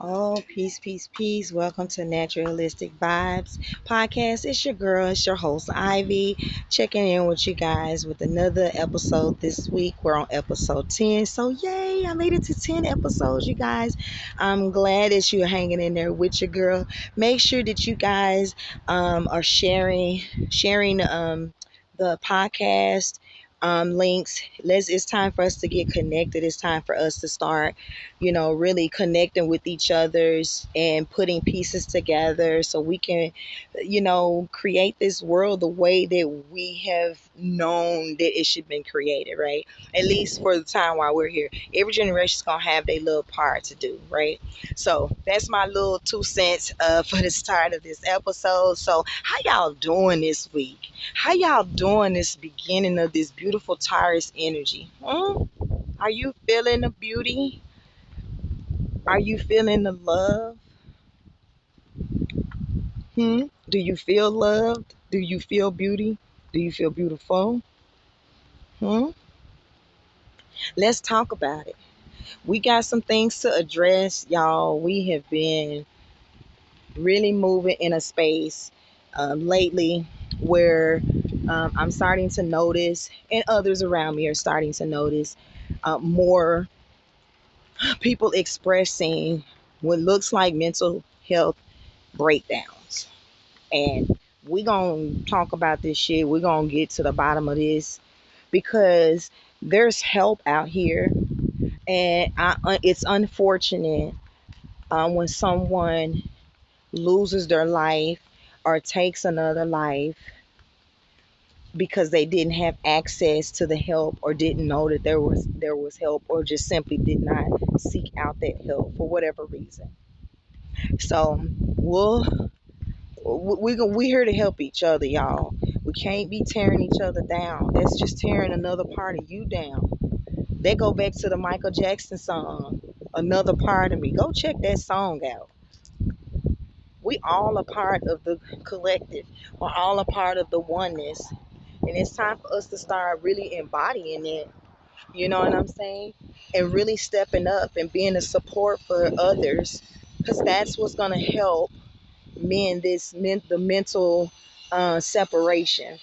Oh, peace, peace, peace. Welcome to Naturalistic Vibes Podcast. It's your girl, it's your host, Ivy, checking in with you guys with another episode this week. We're on episode 10. So, yay, I made it to 10 episodes, you guys. I'm glad that you're hanging in there with your girl. Make sure that you guys are sharing the podcast links. It's time for us to get connected. It's time for us to start really connecting with each others and putting pieces together so we can, create this world the way that we have known that it should have been created, right? At least for the time while we're here. Every generation's gonna have their little part to do, right? So that's my little 2 cents for the start of this episode. So how y'all doing this week? How y'all doing this beginning of this beautiful Taurus energy? Are you feeling the beauty? Are you feeling the love? Do you feel loved? Do you feel beauty? Do you feel beautiful? Hmm? Let's talk about it. We got some things to address, y'all. We have been really moving in a space lately where I'm starting to notice, and others around me are starting to notice more people expressing what looks like mental health breakdowns. And we gonna talk about this shit. We're gonna get to the bottom of this because there's help out here, and it's unfortunate when someone loses their life or takes another life because they didn't have access to the help or didn't know that there was help or just simply did not seek out that help for whatever reason. So we here to help each other, y'all. We can't be tearing each other down. That's just tearing another part of you down. They go back to the Michael Jackson song, Another Part of Me. Go check that song out. We all a part of the collective. We're all a part of the oneness. And it's time for us to start really embodying it. You know what I'm saying? And really stepping up and being a support for others. Because that's what's going to help mend the mental separation.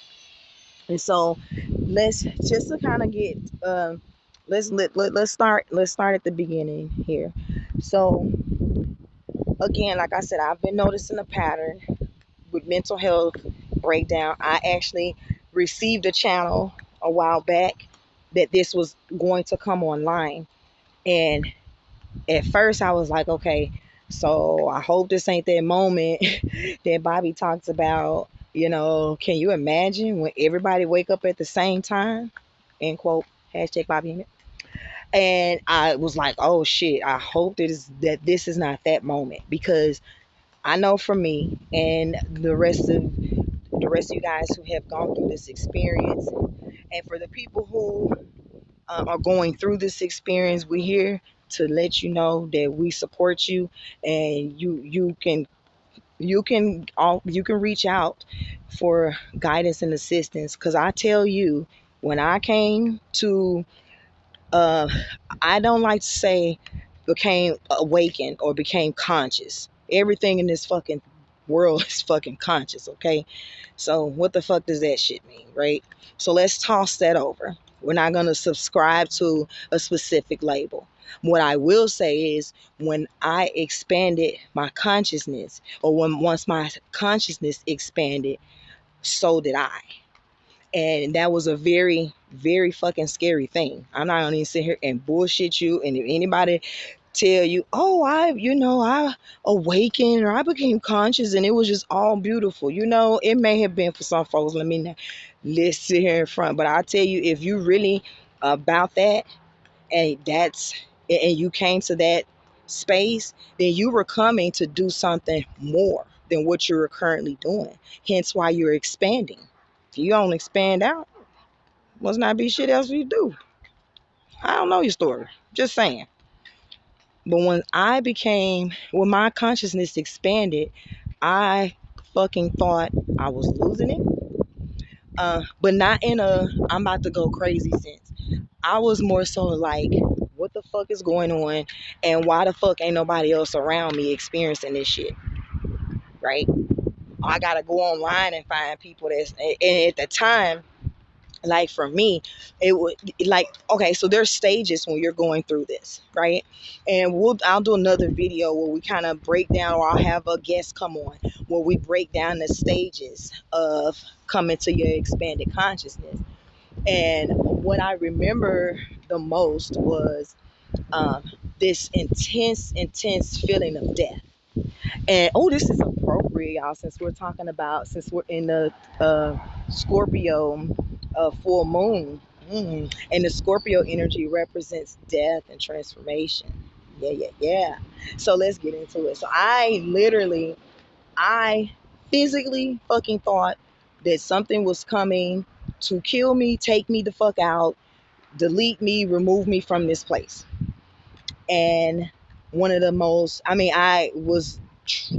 And so let's just to kind of get let's start at the beginning here. So again, like I said, I've been noticing a pattern with mental health breakdown. I actually received a channel a while back that this was going to come online, and at first I was like, okay, so I hope this ain't that moment that Bobby talks about. Can you imagine when everybody wake up at the same time? End quote. Hashtag Bobby Hemmett. And I was like, oh shit, I hope that this is not that moment, because I know for me and the rest of you guys who have gone through this experience, and for the people who are going through this experience, we're here to let you know that we support you, and you can reach out for guidance and assistance. Because I tell you, when I came to, uh, I don't like to say became awakened or became conscious. Everything in this fucking world is fucking conscious, okay? So what the fuck does that shit mean, right? So let's toss that over. We're not going to subscribe to a specific label. What I will say is, when I expanded my consciousness, or once my consciousness expanded, so did I. And that was a very, very fucking scary thing. I'm not gonna even sit here and bullshit you. And if anybody tell you, oh, I awakened or I became conscious and it was just all beautiful, it may have been for some folks. Let's sit here in front. But I tell you, if you really about that, and you came to that space, then you were coming to do something more than what you were currently doing. Hence why you're expanding. If you don't expand out, must not be shit else you do. I don't know your story. Just saying. But when my consciousness expanded, I fucking thought I was losing it. But not in a I'm about to go crazy sense. I was more so like, what the fuck is going on, and why the fuck ain't nobody else around me experiencing this shit, right? I gotta go online and find people and at the time, like for me, it would like, okay, so there's stages when you're going through this, right? And I'll do another video where we kind of break down, or I'll have a guest come on where we break down the stages of coming to your expanded consciousness. And what I remember the most was um, this intense feeling of death. And oh, this is appropriate, y'all, since we're in the Scorpio full moon. And the Scorpio energy represents death and transformation. Yeah, yeah, yeah. So let's get into it. So I physically fucking thought that something was coming to kill me, take me the fuck out, delete me, remove me from this place. And one of the most, I mean, I was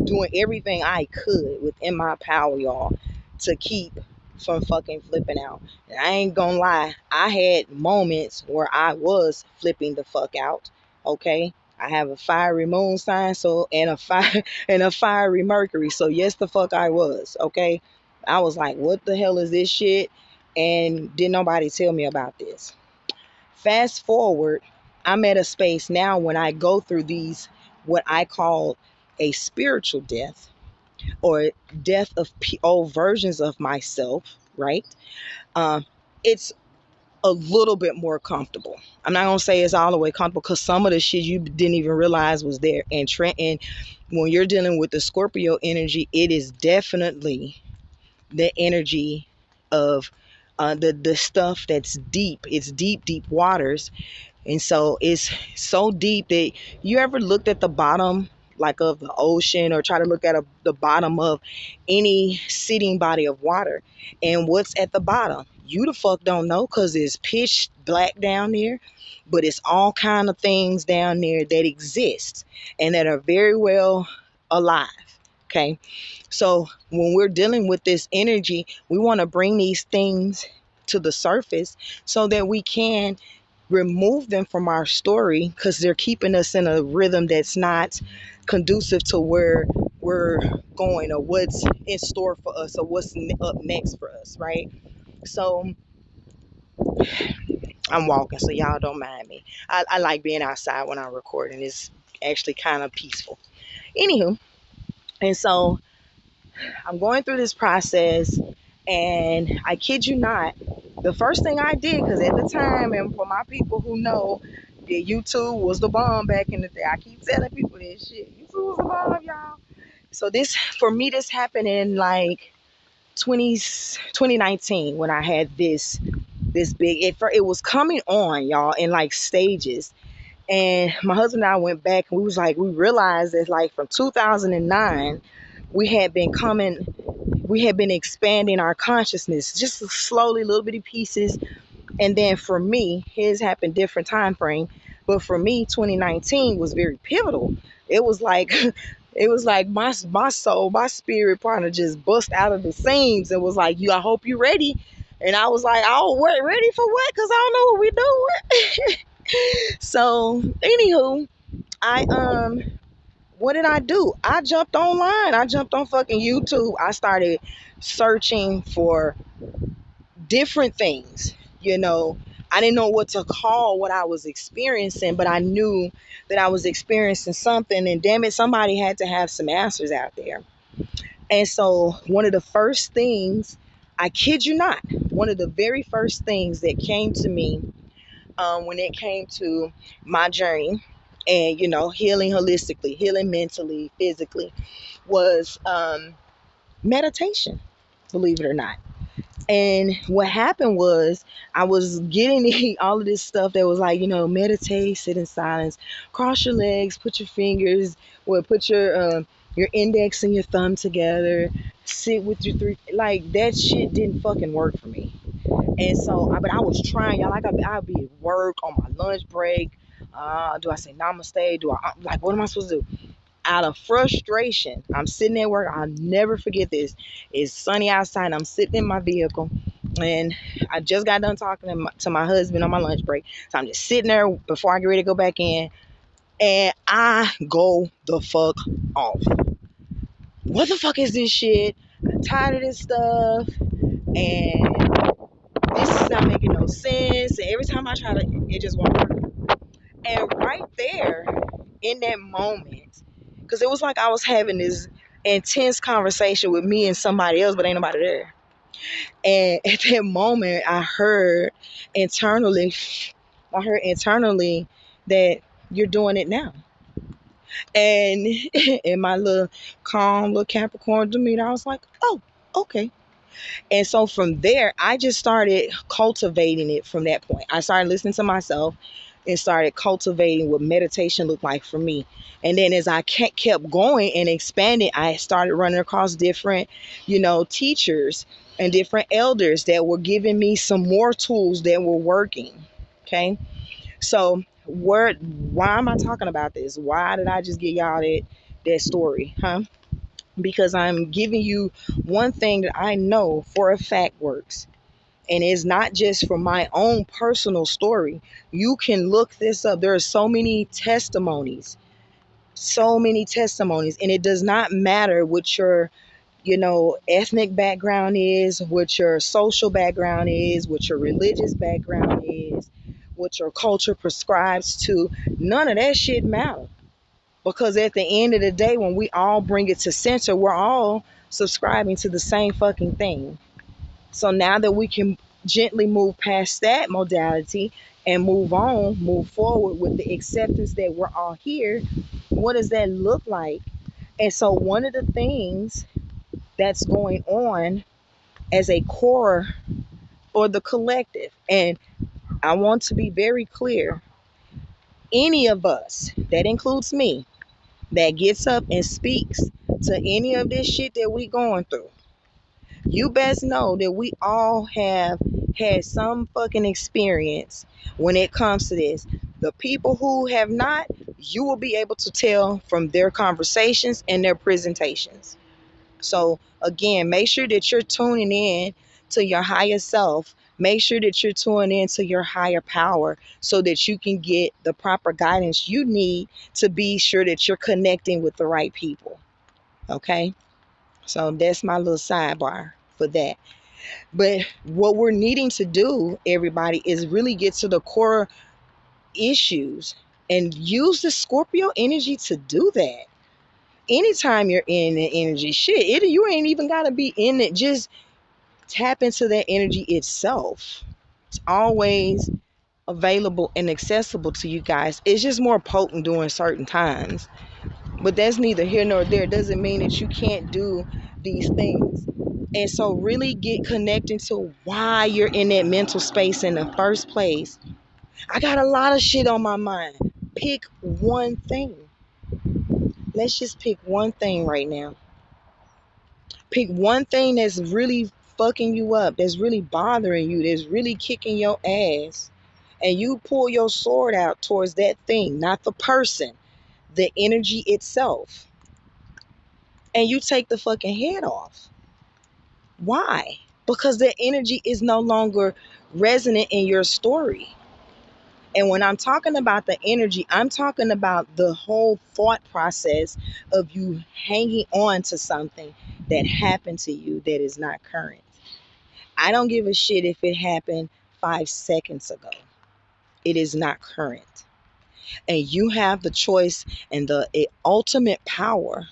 doing everything I could within my power, y'all, to keep from fucking flipping out. And I ain't gonna lie, I had moments where I was flipping the fuck out. Okay, I have a fiery moon sign, so and a fire and a fiery Mercury. So yes, the fuck I was. Okay, I was like, what the hell is this shit? And didn't nobody tell me about this. Fast forward, I'm at a space now when I go through these, what I call a spiritual death, or death of old versions of myself, right? Um, it's a little bit more comfortable. I'm not gonna say it's all the way comfortable because some of the shit you didn't even realize was there. And when you're dealing with the Scorpio energy, it is definitely the energy of the stuff that's deep. It's deep waters. And so it's so deep that you ever looked at the bottom, like of the ocean, or try to look at the bottom of any sitting body of water, and what's at the bottom? You the fuck don't know because it's pitch black down there, but it's all kind of things down there that exist and that are very well alive. Okay, so when we're dealing with this energy, we want to bring these things to the surface so that we can remove them from our story, because they're keeping us in a rhythm that's not conducive to where we're going, or what's in store for us, or what's up next for us, right? So I'm walking, so y'all don't mind me. I like being outside when I'm recording. It's actually kind of peaceful. Anywho, and so I'm going through this process, and I kid you not, the first thing I did, because at the time, and for my people who know, that YouTube was the bomb back in the day. I keep telling people this shit. YouTube was the bomb, y'all. So this, for me, this happened in like 2019 when I had this big. It was coming on, y'all, in like stages. And my husband and I went back, and we realized that like from 2009, we had been expanding our consciousness just slowly, little bitty pieces. And then for me, his happened different time frame, but for me 2019 was very pivotal. It was like it was like my soul, my spirit partner just bust out of the seams and was like, you, I hope you ready. And I was like, oh, what, ready for what? Because I don't know what we doing. So anywho, I what did I do? I jumped online. I jumped on fucking YouTube. I started searching for different things. You know, I didn't know what to call what I was experiencing, but I knew that I was experiencing something, and damn it, somebody had to have some answers out there. And so, one of the first things, I kid you not, one of the very first things that came to me when it came to my journey and, you know, healing holistically, healing mentally, physically, was meditation, believe it or not. And what happened was I was getting all of this stuff that was like, you know, meditate, sit in silence, cross your legs, put your fingers, well, put your index and your thumb together, sit with your three, like that shit didn't fucking work for me. And so, but I was trying, y'all. Like I'd be at work on my lunch break. Do I say namaste? Like, what am I supposed to do? Out of frustration, I'm sitting at work. I'll never forget this. It's sunny outside. I'm sitting in my vehicle, And I just got done talking to my husband on my lunch break. So I'm just sitting there before I get ready to go back in, and I go the fuck off. What the fuck is this shit? I'm tired of this stuff, and this is not making no sense. And every time I try to, it just won't work. And right there, in that moment, because it was like I was having this intense conversation with me and somebody else, but ain't nobody there. And at that moment, internally, I heard internally that you're doing it now. And in my little calm little Capricorn demeanor, I was like, oh, okay. And so from there, I just started cultivating it from that point. I started listening to myself and started cultivating what meditation looked like for me. And then as I kept going and expanding, I started running across different, teachers and different elders that were giving me some more tools that were working. Okay. So why am I talking about this? Why did I just give y'all that story? Huh? Because I'm giving you one thing that I know for a fact works. And it's not just from my own personal story. You can look this up. There are so many testimonies, and it does not matter what your, ethnic background is, what your social background is, what your religious background is, what your culture prescribes to. None of that shit matters. Because at the end of the day, when we all bring it to center, we're all subscribing to the same fucking thing. So now that we can gently move past that modality and move forward with the acceptance that we're all here, what does that look like? And so one of the things that's going on as a core or the collective, and I want to be very clear, any of us, that includes me, that gets up and speaks to any of this shit that we going through, you best know that we all have had some fucking experience when it comes to this. The people who have not, you will be able to tell from their conversations and their presentations. So again, make sure that you're tuning in to your higher self. Make sure that you're tuning in to your higher power so that you can get the proper guidance you need to be sure that you're connecting with the right people. Okay? So that's my little sidebar for that. But what we're needing to do, everybody, is really get to the core issues and use the Scorpio energy to do that. Anytime you're in the energy, you ain't even got to be in it. Just tap into that energy itself. It's always available and accessible to you guys. It's just more potent during certain times. But that's neither here nor there. It doesn't mean that you can't do these things. And so really get connected to why you're in that mental space in the first place. I got a lot of shit on my mind. Pick one thing. Let's just pick one thing right now. Pick one thing that's really fucking you up, that's really bothering you, that's really kicking your ass. And you pull your sword out towards that thing, not the person, the energy itself. And you take the fucking head off. Why? Because the energy is no longer resonant in your story. And when I'm talking about the energy, I'm talking about the whole thought process of you hanging on to something that happened to you that is not current. I don't give a shit if it happened 5 seconds ago. It is not current. And you have the choice and the ultimate power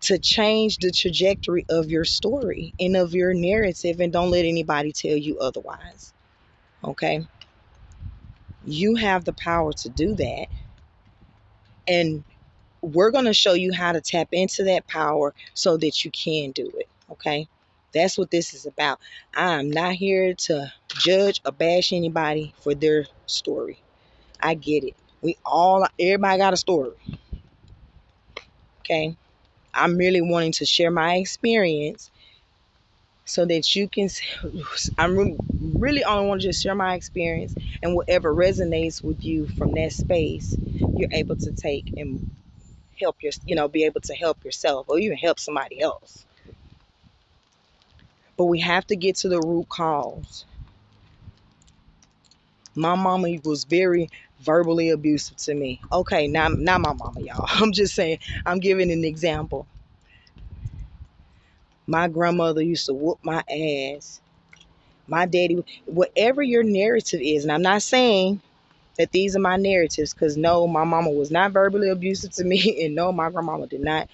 to change the trajectory of your story and of your narrative, and don't let anybody tell you otherwise. Okay? You have the power to do that. And we're going to show you how to tap into that power so that you can do it. Okay? That's what this is about. I'm not here to judge or bash anybody for their story. I get it. Everybody got a story. Okay? I'm merely wanting to share my experience so that you can. I'm really only want to just share my experience, and whatever resonates with you from that space, you're able to take and be able to help yourself or even help somebody else. But we have to get to the root cause. My mama was very verbally abusive to me. Okay, not my mama, y'all. I'm just saying, I'm giving an example. My grandmother used to whoop my ass. My daddy, whatever your narrative is, and I'm not saying that these are my narratives, because no, my mama was not verbally abusive to me, and no, my grandmama did not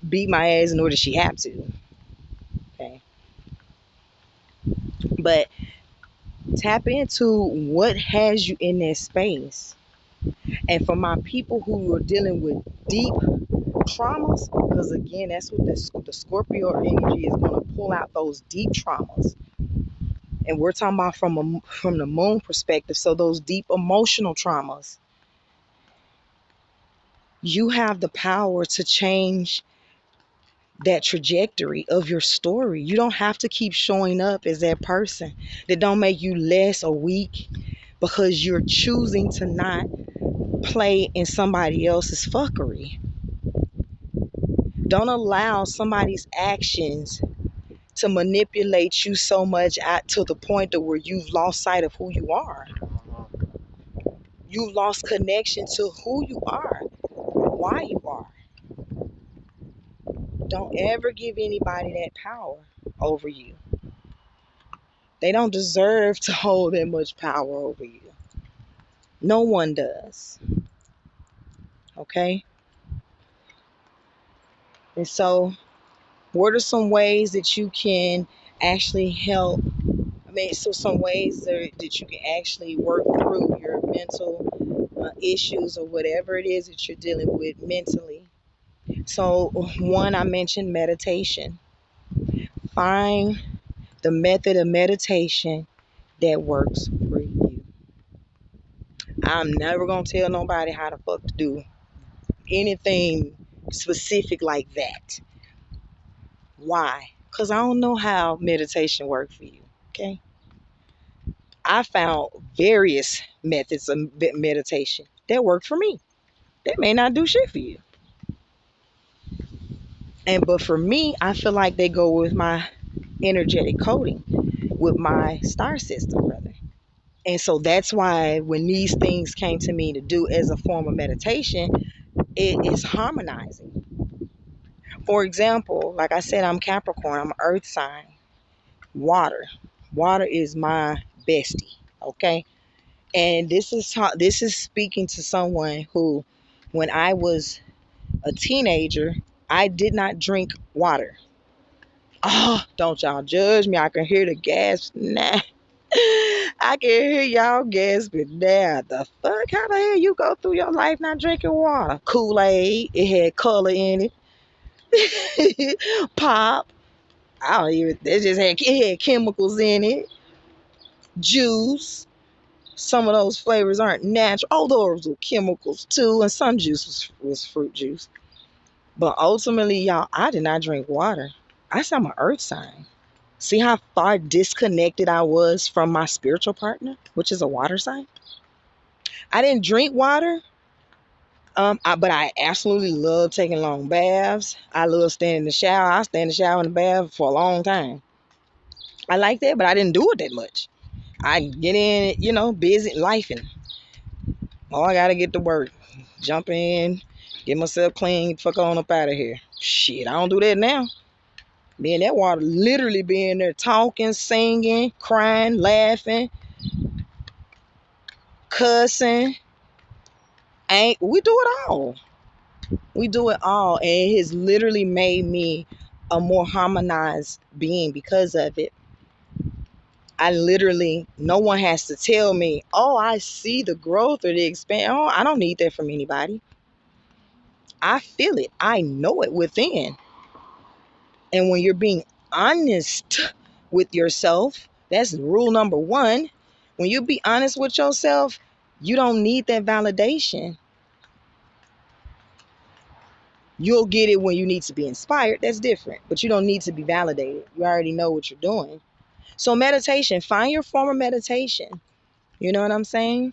beat my ass, nor did she have to. Okay. But tap into what has you in that space. And for my people who are dealing with deep traumas, because again, that's what the Scorpio energy is going to pull out, those deep traumas. And we're talking about from the moon perspective. So those deep emotional traumas, you have the power to change that trajectory of your story. You don't have to keep showing up as that person. That don't make you less or weak, because you're choosing to not play in somebody else's fuckery. Don't allow somebody's actions to manipulate you so much out to the point to where you've lost sight of who you are. You've lost connection to who you are, why you are. Don't ever give anybody that power over you. They don't deserve to hold that much power over you. No one does. Okay? And so, what are some ways that you can actually help? I mean, so some ways that you can actually work through your mental issues or whatever it is that you're dealing with mentally. So, one, I mentioned meditation. Find the method of meditation that works for you. I'm never going to tell nobody how the fuck to do anything specific like that. Why? Because I don't know how meditation works for you. Okay. I found various methods of meditation that work for me. That may not do shit for you. But for me, I feel like they go with my energetic coding, with my star system, brother. And so that's why when these things came to me to do as a form of meditation, it is harmonizing. For example, like I said, I'm Capricorn, I'm an earth sign. Water. Water is my bestie. Okay. And this is speaking to someone who, when I was a teenager, I did not drink water. Oh, don't y'all judge me. I can hear the gasp now. I can hear y'all gasping now. The fuck? How the hell you go through your life not drinking water? Kool-Aid. It had color in it. Pop. I don't even. It had chemicals in it. Juice. Some of those flavors aren't natural. Oh, those were chemicals too, and some juice was fruit juice. But ultimately, y'all, I did not drink water. I said I'm an earth sign. See how far disconnected I was from my spiritual partner, which is a water sign? I didn't drink water, but I absolutely love taking long baths. I love standing in the shower. I stand in the shower and the bath for a long time. I like that, but I didn't do it that much. I get in, busy life, and I gotta get to work. Jump in, get myself clean, fuck on up out of here. Shit, I don't do that now. Me and that water literally being there talking, singing, crying, laughing, cussing. Ain't we do it all. We do it all. And it has literally made me a more harmonized being because of it. I literally, no one has to tell me, oh, I see the growth or the expand. Oh, I don't need that from anybody. I feel it. I know it within. And when you're being honest with yourself, that's rule number one. When you be honest with yourself, you don't need that validation. You'll get it when you need to be inspired. That's different. But you don't need to be validated. You already know what you're doing. So meditation, find your form of meditation. You know what I'm saying?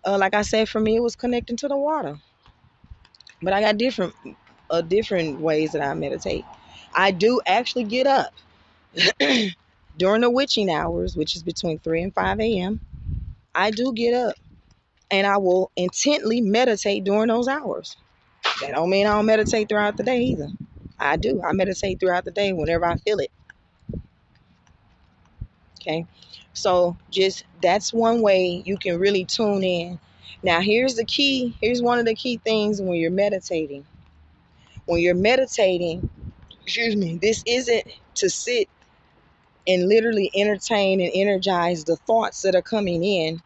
Like I said, for me, it was connecting to the water. But I got different ways that I meditate. I do actually get up. During the witching hours, which is between 3 and 5 a.m., I do get up and I will intently meditate during those hours. That don't mean I don't meditate throughout the day either. I do. I meditate throughout the day whenever I feel it. Okay. So just that's one way you can really tune in. Now, here's the key. Here's one of the key things when you're meditating. When you're meditating, excuse me, this isn't to sit and literally entertain and energize the thoughts that are coming in,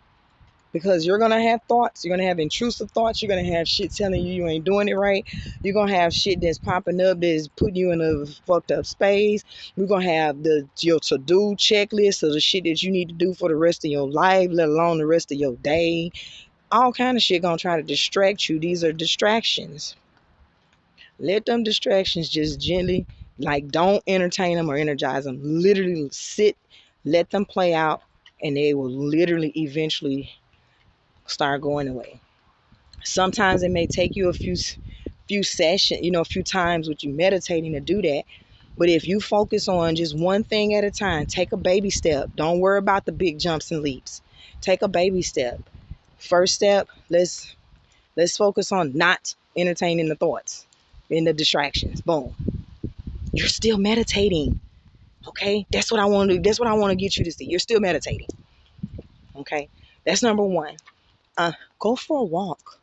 because you're going to have thoughts. You're going to have intrusive thoughts. You're going to have shit telling you you ain't doing it right. You're going to have shit that's popping up that's putting you in a fucked up space. You're going to have your to-do checklist of the shit that you need to do for the rest of your life, let alone the rest of your day. All kind of shit going to try to distract you. These are distractions. Let them distractions just gently, like, don't entertain them or energize them. Literally sit, let them play out, and they will literally eventually start going away. Sometimes it may take you a few sessions, a few times with you meditating to do that. But if you focus on just one thing at a time, take a baby step. Don't worry about the big jumps and leaps. Take a baby step. First step, let's focus on not entertaining the thoughts and the distractions. Boom. You're still meditating. Okay? That's what I want to do. That's what I want to get you to see. You're still meditating. Okay? That's number one. Go for a walk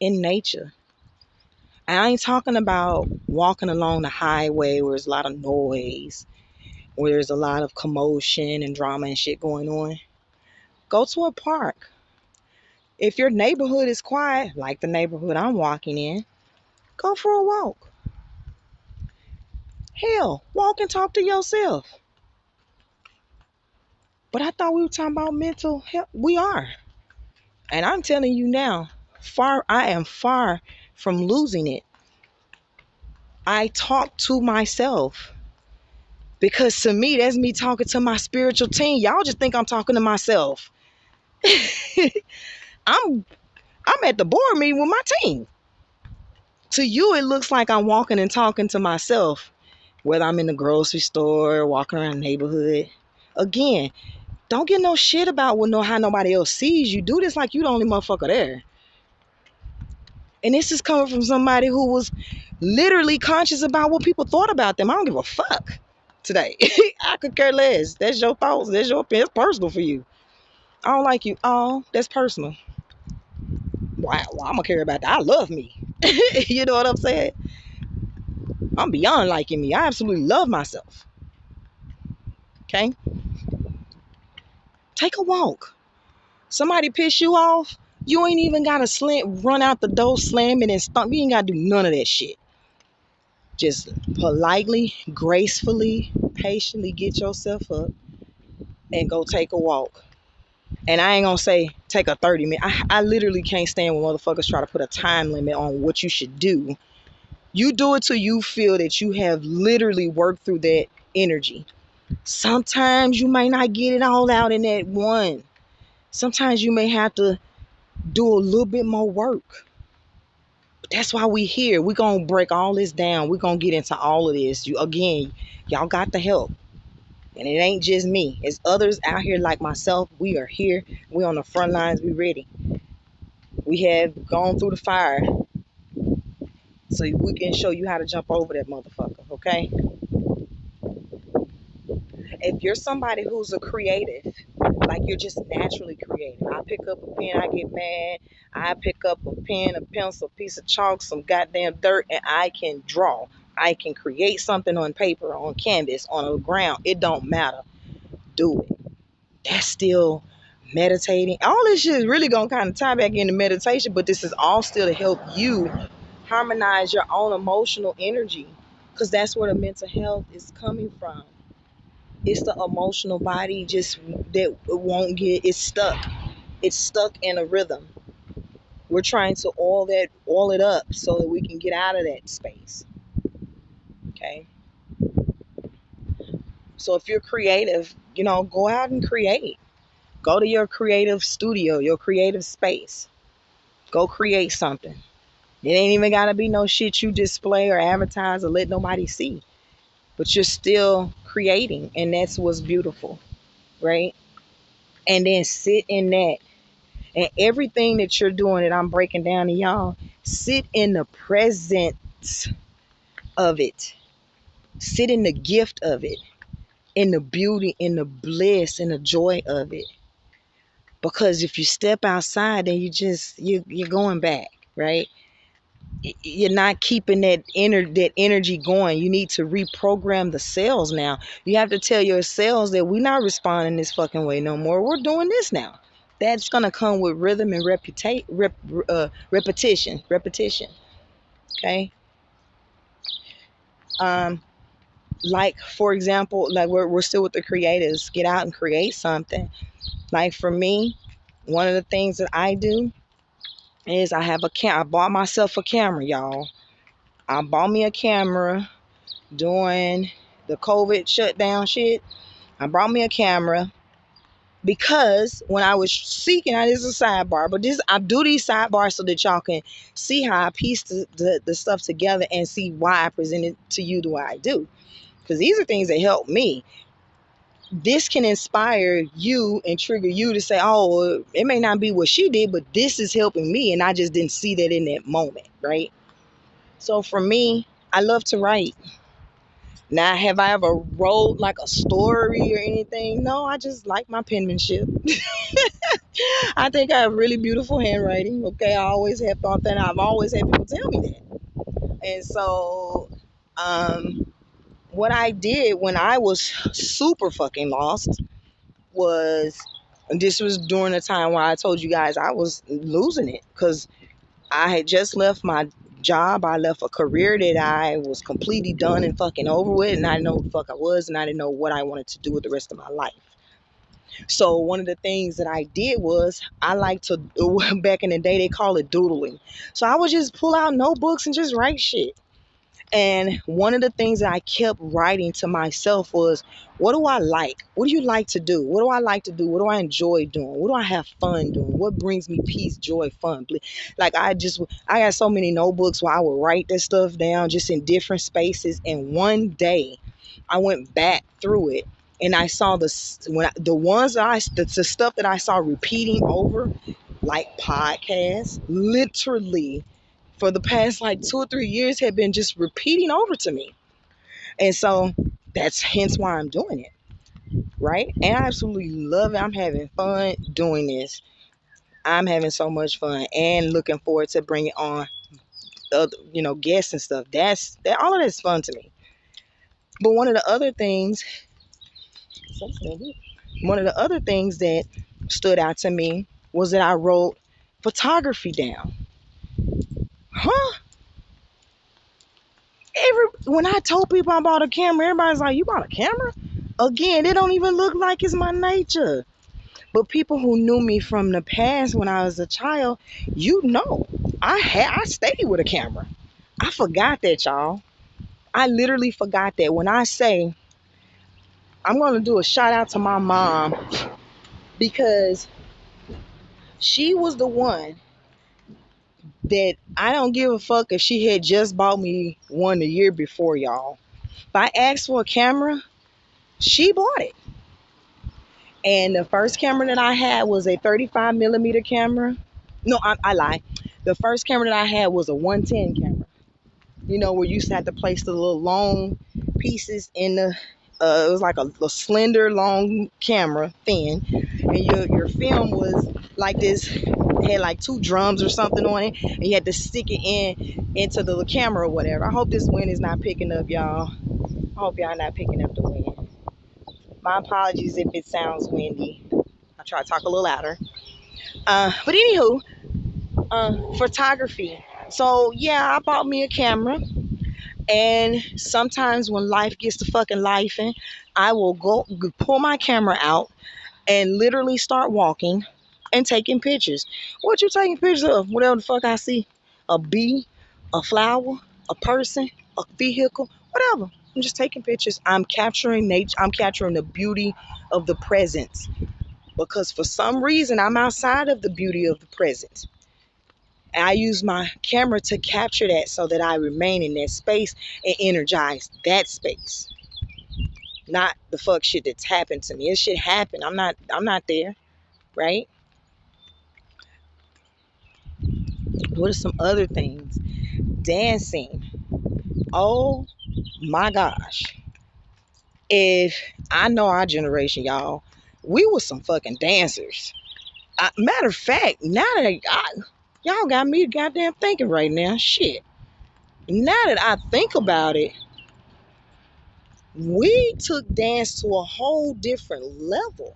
in nature. I ain't talking about walking along the highway where there's a lot of noise, where there's a lot of commotion and drama and shit going on. Go to a park. If your neighborhood is quiet, like the neighborhood I'm walking in, go for a walk. Hell, walk and talk to yourself. But I thought we were talking about mental health. We are. And I'm telling you now, I am far from losing it. I talk to myself. Because to me, that's me talking to my spiritual team. Y'all just think I'm talking to myself. I'm I'm at the board meeting with my team. To you, it looks like I'm walking and talking to myself, whether I'm in the grocery store, walking around the neighborhood. Again, don't get no shit about how nobody else sees you. Do this like you the only motherfucker there. And this is coming from somebody who was literally conscious about what people thought about them. I don't give a fuck today. I could care less. That's your thoughts. That's your opinion. It's personal for you. I don't like you. Oh, that's personal. Wow, well, I'm gonna care about that. I love me. You know what I'm saying? I'm beyond liking me. I absolutely love myself. Okay? Take a walk. Somebody piss you off, you ain't even gotta run out the door slamming and stomp. You ain't gotta do none of that shit. Just politely, gracefully, patiently get yourself up and go take a walk. And I ain't gonna say take a 30 minute. I literally can't stand when motherfuckers try to put a time limit on what you should do. You do it till you feel that you have literally worked through that energy. Sometimes you might not get it all out in that one. Sometimes you may have to do a little bit more work. But that's why we here. We're going to break all this down. We're going to get into all of this. Y'all got the help. And it ain't just me. It's others out here like myself. We are here. We on the front lines. We ready. We have gone through the fire. So we can show you how to jump over that motherfucker, okay? If you're somebody who's a creative, like you're just naturally creative. I pick up a pen, I get mad. I pick up a pen, a pencil, a piece of chalk, some goddamn dirt, and I can draw. I can create something on paper, on canvas, on the ground. It don't matter. Do it. That's still meditating. All this shit is really gonna kind of tie back into meditation, but this is all still to help you harmonize your own emotional energy, because that's where the mental health is coming from. It's the emotional body just that won't get, it's stuck. It's stuck in a rhythm. We're trying to oil it up so that we can get out of that space. Okay. So if you're creative, go out and create. Go to your creative studio, your creative space. Go create something. It ain't even gotta be no shit you display or advertise or let nobody see. but you're still creating, and that's what's beautiful, right? And then sit in that, and everything that you're doing that I'm breaking down to y'all, sit in the presence of it. Sit in the gift of it, in the beauty, in the bliss, in the joy of it. Because if you step outside, then you're going back, right? You're not keeping that energy going. You need to reprogram the cells now. You have to tell your cells that we're not responding this fucking way no more. We're doing this now. That's gonna come with rhythm and repetition. Okay. Um, like for example, like we're still with the creatives. Get out and create something. Like for me, one of the things that I do is I have a I bought myself a camera, y'all. I bought me a camera during the COVID shutdown shit. I brought me a camera because when I was seeking, this is a sidebar, but this I do these sidebars so that y'all can see how I piece the stuff together and see why I present it to you the way I do. Because these are things that help me. This can inspire you and trigger you to say, oh, well, it may not be what she did, but this is helping me. And I just didn't see that in that moment, right? So for me, I love to write. Now, have I ever wrote like a story or anything? No, I just like my penmanship. I think I have really beautiful handwriting. Okay, I always have thought that. I've always had people tell me that. And so, um, what I did when I was super fucking lost was, and this was during the time where I told you guys I was losing it because I had just left my job. I left a career that I was completely done and fucking over with, and I didn't know who the fuck I was, and I didn't know what I wanted to do with the rest of my life. So one of the things that I did was I like to back in the day they call it doodling. So I would just pull out notebooks and just write shit. And one of the things that I kept writing to myself was, what do I like? What do you like to do? What do I like to do? What do I enjoy doing? What do I have fun doing? What brings me peace, joy, fun? Like I got so many notebooks where I would write this stuff down just in different spaces. And one day I went back through it and I saw the ones that the stuff that I saw repeating over, like podcasts, literally for the past like 2 or 3 years had been just repeating over to me. And so that's hence why I'm doing it. Right. And I absolutely love it. I'm having fun doing this. I'm having so much fun and looking forward to bringing on other, guests and stuff. That all of that's fun to me. But one of the other things that stood out to me was that I wrote photography down. Huh? When I told people I bought a camera, everybody's like, "You bought a camera?" Again, it don't even look like it's my nature. But people who knew me from the past when I was a child, I stayed with a camera. I forgot that, y'all. I literally forgot that. When I say I'm gonna do a shout out to my mom because she was the one that I don't give a fuck if she had just bought me one the year before, y'all. If I asked for a camera, she bought it. And the first camera that I had was a 35 millimeter camera. No, I lie. The first camera that I had was a 110 camera. Where you used to have to place the little long pieces in the. It was like a slender, long camera, thin, and your film was like this. It had like two drums or something on it, and you had to stick it into the camera or whatever. I hope this wind is not picking up, y'all. I hope y'all not picking up the wind. My apologies if it sounds windy. I try to talk a little louder. But anywho, photography. So yeah, I bought me a camera, and sometimes when life gets to fucking lifing, I will go pull my camera out and literally start walking and taking pictures. What you taking pictures of? Whatever the fuck I see, a bee, a flower, a person, a vehicle, whatever. I'm just taking pictures. I'm capturing nature. I'm capturing the beauty of the present because for some reason I'm outside of the beauty of the present. And I use my camera to capture that so that I remain in that space and energize that space. not the fuck shit that's happened to me. This shit happened. I'm not there, right? What are some other things? Dancing. Oh my gosh. If I know our generation, y'all, we was some fucking dancers. Matter of fact, now that y'all got me goddamn thinking right now, shit. Now that I think about it, we took dance to a whole different level.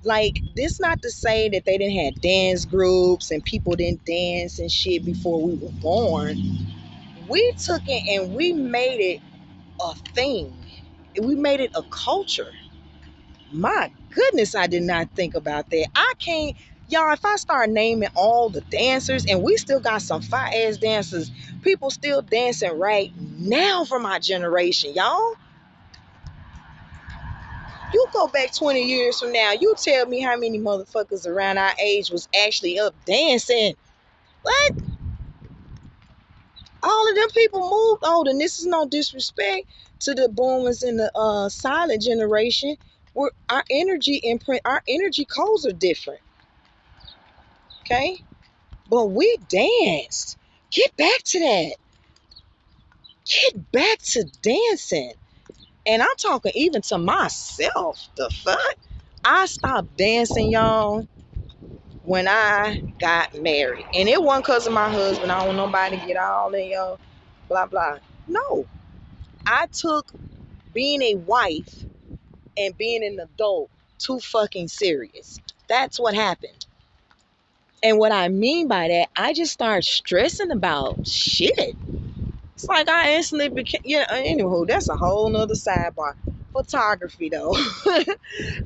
Like, this not to say that they didn't have dance groups and people didn't dance and shit before we were born. We took it and we made it a thing. We made it a culture. My goodness, I did not think about that. I can't, y'all, if I start naming all the dancers, and we still got some fire ass dancers, people still dancing right now from our generation, y'all. You go back 20 years from now, you tell me how many motherfuckers around our age was actually up dancing. What? All of them people moved on, and this is no disrespect to the boomers and the silent generation. Where our energy imprint, our energy codes are different. Okay, but we danced. Get back to that. Get back to dancing. And I'm talking even to myself. The fuck? I stopped dancing, y'all, when I got married. And it wasn't because of my husband. I don't want nobody to get all in yo, blah, blah. No. I took being a wife and being an adult too fucking serious. That's what happened. And what I mean by that, I just started stressing about shit. It's like I instantly became, yeah, anywho, that's a whole nother sidebar. Photography though.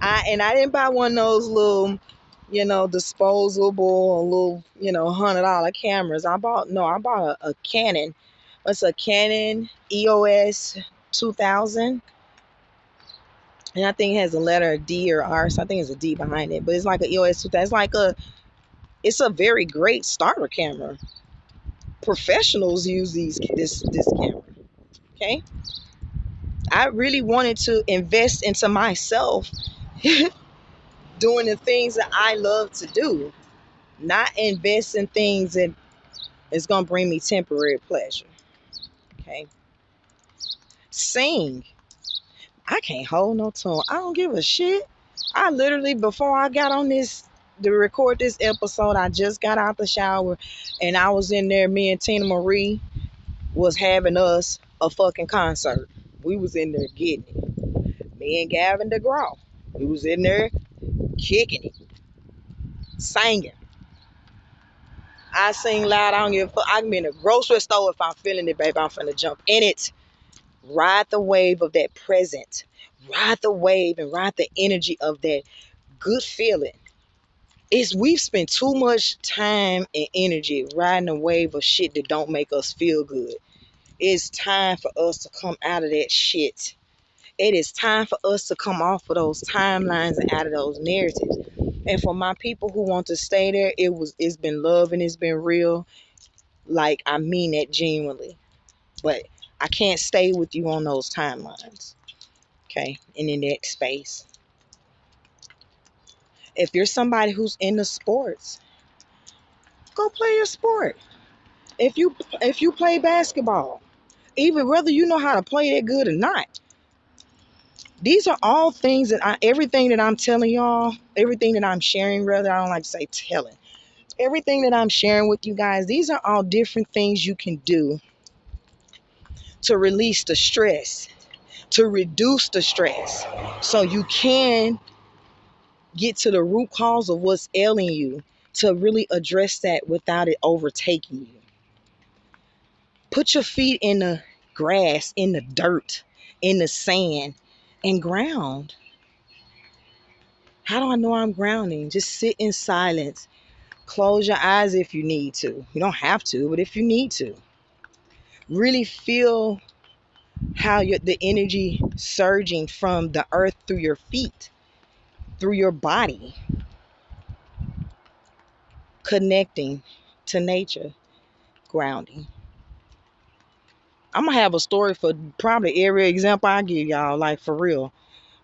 I didn't buy one of those little, disposable little, $100 cameras. I bought a Canon. It's a Canon EOS 2000. And I think it has a letter D or R, so I think it's a D behind it. But it's like an EOS 2000. It's a very great starter camera. Professionals use this camera. Okay. I really wanted to invest into myself doing the things that I love to do, not invest in things that is gonna bring me temporary pleasure. Okay. Sing. I can't hold no tune. I don't give a shit. I literally, before I got on this to record this episode, I just got out the shower and I was in there. Me and Tina Marie was having us a fucking concert. We was in there getting it. Me and Gavin DeGraw. We was in there kicking it, singing. I sing loud. I don't give a fuck. I can be in a grocery store if I'm feeling it, baby. I'm finna jump in it. Ride the wave of that present. Ride the wave and ride the energy of that good feeling. We've spent too much time and energy riding a wave of shit that don't make us feel good. It's time for us to come out of that shit. It is time for us to come off of those timelines and out of those narratives. And for my people who want to stay there, it's been love and it's been real. Like, I mean that genuinely. But I can't stay with you on those timelines. Okay. And in that space. If you're somebody who's into sports, go play your sport. If you play basketball, even whether you know how to play that good or not, these are all things everything that I'm telling y'all, everything that I'm sharing, rather, I don't like to say telling. Everything that I'm sharing with you guys, these are all different things you can do to release the stress, to reduce the stress, so you can get to the root cause of what's ailing you, to really address that without it overtaking you. Put your feet in the grass, in the dirt, in the sand, and ground. How do I know I'm grounding? Just sit in silence. Close your eyes if you need to. You don't have to, but if you need to, really feel how the energy surging from the earth through your feet, through your body, connecting to nature, grounding. I'm gonna have a story for probably every example I give y'all, like for real.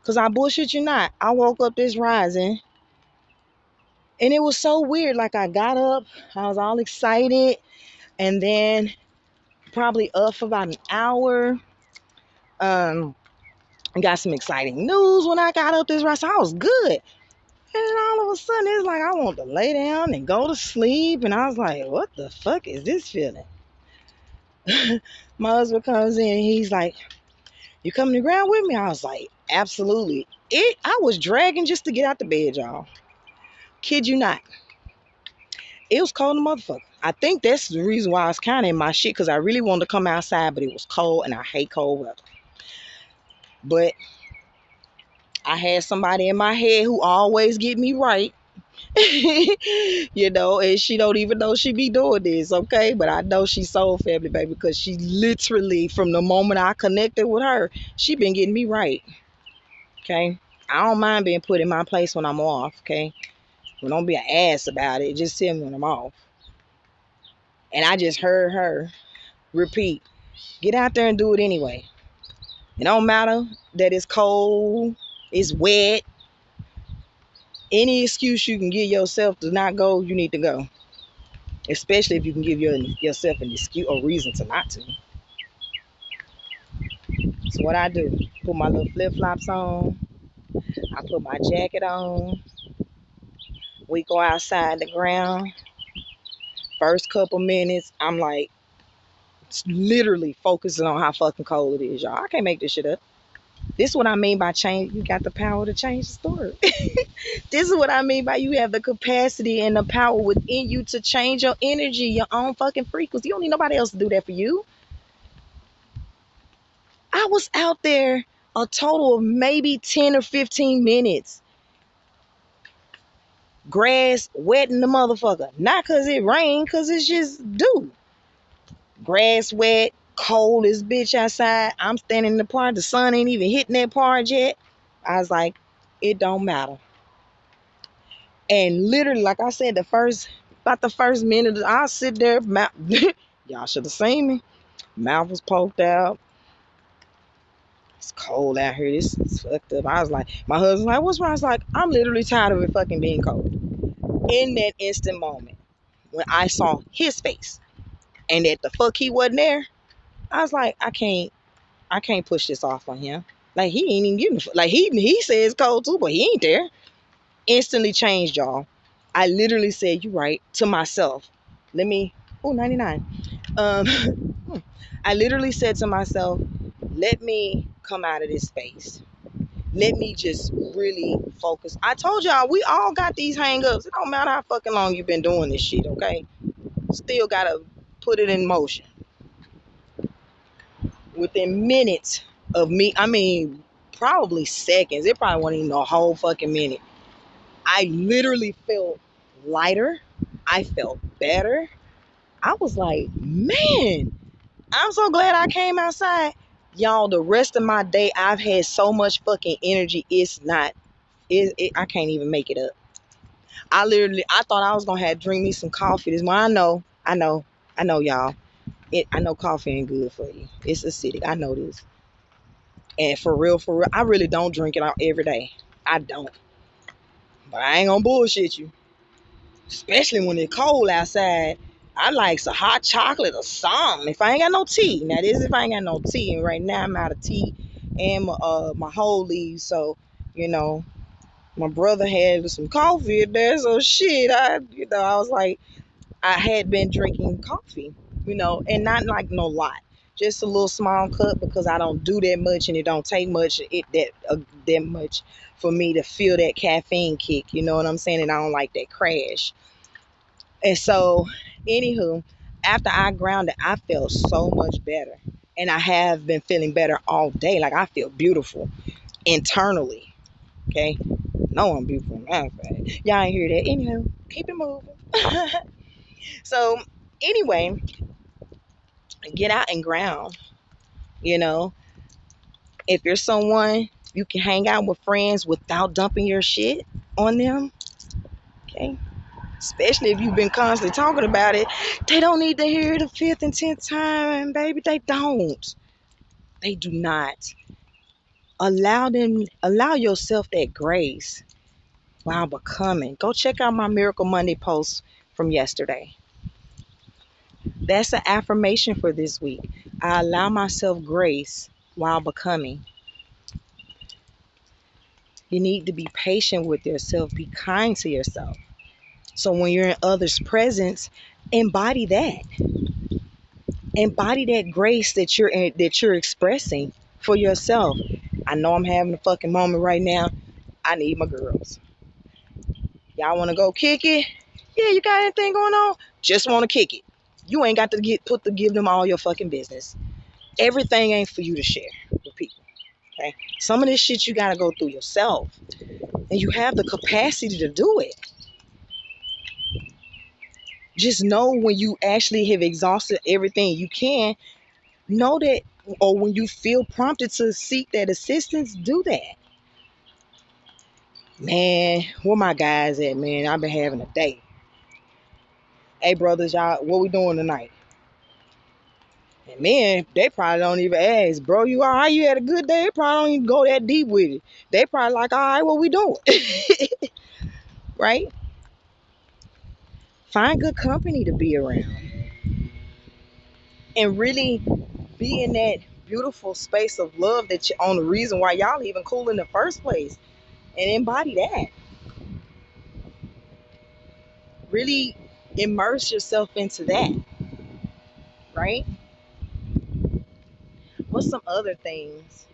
Cause I bullshit you not. I woke up this rising and it was so weird. Like I got up, I was all excited, and then probably up for about an hour. Um, got some exciting news when I got up this rising. I was good. And all of a sudden, it's like I want to lay down and go to sleep. And I was like, what the fuck is this feeling? My husband comes in and he's like, you coming to ground with me? I was like, absolutely. I was dragging just to get out the bed, y'all. Kid you not. It was cold in the motherfucker. I think that's the reason why I was kind of in my shit, because I really wanted to come outside, but it was cold and I hate cold weather. But I had somebody in my head who always get me right. And she don't even know she be doing this, okay? But I know she's soul family, baby, because she literally, from the moment I connected with her, she been getting me right, okay? I don't mind being put in my place when I'm off, okay? But don't be an ass about it. Just tell me when I'm off. And I just heard her repeat, get out there and do it anyway. It don't matter that it's cold, it's wet. Any excuse you can give yourself to not go, you need to go. Especially if you can give yourself an excuse or reason to not to. So what I do, put my little flip flops on, I put my jacket on, we go outside the ground. First couple minutes, I'm like literally focusing on how fucking cold it is, y'all. I can't make this shit up. This is what I mean by change. You got the power to change the story. This is what I mean by you have the capacity and the power within you to change your energy, your own fucking frequency. You don't need nobody else to do that for you. I was out there a total of maybe 10 or 15 minutes. Grass wetting the motherfucker. Not because it rained, because it's just dew. Grass wet, cold as bitch outside. I'm standing in the park. The sun ain't even hitting that part yet. I was like, it don't matter. And literally, like I said, about the first minute, I sit there, y'all should have seen me. Mouth was poked out. It's cold out here. This is fucked up. I was like, my husband's like, what's wrong? I was like, I'm literally tired of it fucking being cold. In that instant moment, when I saw his face and that the fuck he wasn't there, I was like, I can't push this off on him. Like he ain't even giving a fuck. Like he says cold too, but he ain't there. Instantly changed, y'all. I literally said, you right, to myself. Let me, 99. Um, I literally said to myself, let me come out of this space. Let me just really focus. I told y'all, we all got these hang-ups. It don't matter how fucking long you've been doing this shit, okay? Still gotta put it in motion. Within minutes of me, I mean, probably seconds. It probably wasn't even a whole fucking minute. I literally felt lighter. I felt better. I was like, man, I'm so glad I came outside. Y'all, the rest of my day, I've had so much fucking energy. It's not, I can't even make it up. I thought I was gonna have to drink me some coffee this morning. I know, y'all. I know coffee ain't good for you. It's acidic. I know this. And for real, I really don't drink it out every day. I don't. But I ain't gonna bullshit you. Especially when it's cold outside. I like some hot chocolate or something. If I ain't got no tea. Now this if I ain't got no tea. And right now I'm out of tea and my whole leaves. So, you know, my brother had some coffee in there. So shit, I was like, I had been drinking coffee, and not like no lot. Just a little small cup because I don't do that much and it don't take much that much for me to feel that caffeine kick. You know what I'm saying? And I don't like that crash. And so, anywho, after I grounded, I felt so much better. And I have been feeling better all day. Like I feel beautiful internally. Okay. No, I'm beautiful. Y'all ain't hear that. Anywho, keep it moving. So, anyway, get out and ground. You know, if you're someone you can hang out with friends without dumping your shit on them, okay? Especially if you've been constantly talking about it, they don't need to hear it the fifth and tenth time, baby. They don't. They do not. Allow yourself that grace while becoming. Go check out my Miracle Monday post from yesterday. That's an affirmation for this week. I allow myself grace while becoming. You need to be patient with yourself, be kind to yourself. So when you're in others' presence, embody that. Embody that grace that you're expressing for yourself. I know I'm having a fucking moment right now. I need my girls. Y'all want to go kick it? Yeah, you got anything going on? Just want to kick it. You ain't got to give them all your fucking business. Everything ain't for you to share with people. Okay, some of this shit you got to go through yourself, and you have the capacity to do it. Just know when you actually have exhausted everything you can, know that, or when you feel prompted to seek that assistance, do that. Man, where my guys at, man? I've been having a day. Hey, brothers, y'all, what we doing tonight? And men, they probably don't even ask, bro, you all right? You had a good day? They probably don't even go that deep with it. They probably like, all right, what we doing? Right? Find good company to be around and really be in that beautiful space of love that you're on, the reason why y'all even cool in the first place, and embody that. Really immerse yourself into that, right? What's some other things?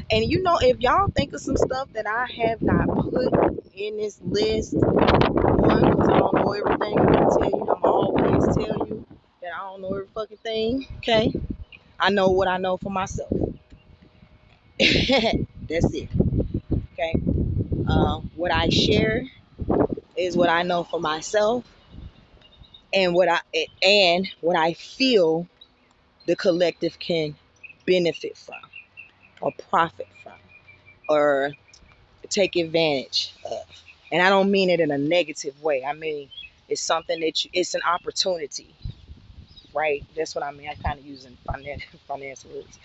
And if y'all think of some stuff that I have not put in this list, one, because I don't know everything, I'm gonna tell you, I'm always tell you that I don't know every fucking thing. Okay, I know what I know for myself. That's it. Okay, what I share is what I know for myself, and what I feel the collective can benefit from, or profit from, or take advantage of. And I don't mean it in a negative way. I mean it's something it's an opportunity, right? That's what I mean. I kind of using finance words.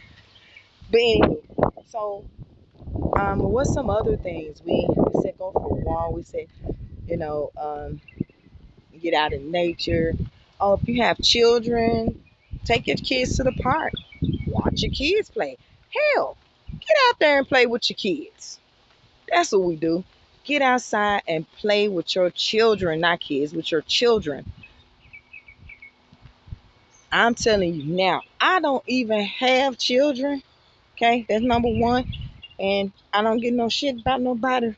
But anyway, so what's some other things? We said go for a walk. We said, you know, get out in nature. Oh, if you have children, take your kids to the park. Watch your kids play. Hell, get out there and play with your kids. That's what we do. Get outside and play with your children, not kids, with your children. I'm telling you now, I don't even have children. Okay, that's number one. And I don't get no shit about nobody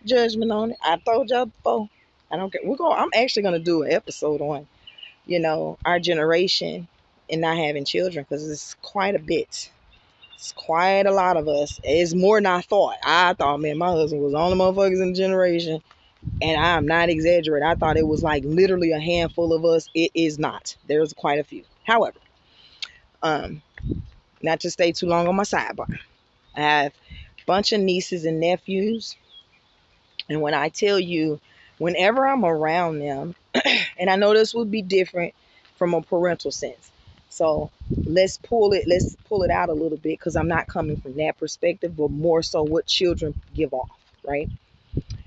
judgment on it. I told y'all before. I don't care. I'm actually gonna do an episode on, our generation and not having children, because it's quite a bit. It's quite a lot of us. It's more than I thought. I thought, man, my husband was the only motherfuckers in the generation, and I'm not exaggerating. I thought it was like literally a handful of us. It is not. There's quite a few. However, um, not to stay too long on my sidebar, I have a bunch of nieces and nephews, and when I tell you, whenever I'm around them, and I know this would be different from a parental sense. So let's pull it out a little bit, because I'm not coming from that perspective, but more so what children give off, right?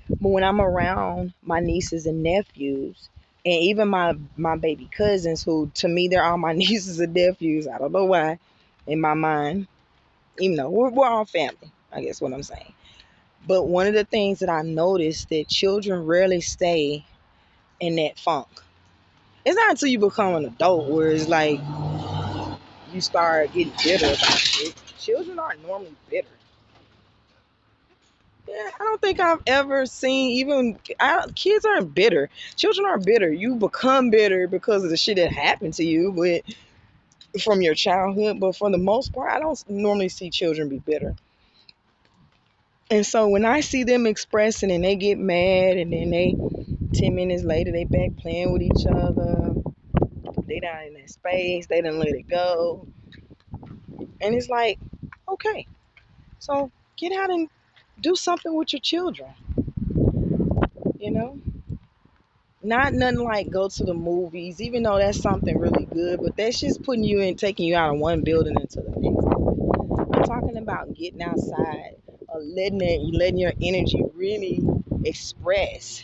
But when I'm around my nieces and nephews, and even my baby cousins, who to me they're all my nieces and nephews, I don't know why, in my mind, even though we're all family, I guess what I'm saying. But one of the things that I noticed, that children rarely stay in that funk. It's not until you become an adult where it's like you start getting bitter about shit. Children aren't normally bitter. Yeah, I don't think I've ever seen kids aren't bitter. Children aren't bitter. You become bitter because of the shit that happened to you, but from your childhood. But for the most part, I don't normally see children be bitter. And so when I see them expressing and they get mad, and then 10 minutes later they back playing with each other. They down in that space. They didn't let it go. And it's like, okay, so get out and do something with your children, you know? Not nothing like go to the movies, even though that's something really good, but that's just taking you out of one building into the next. talking about getting outside, letting your energy really express,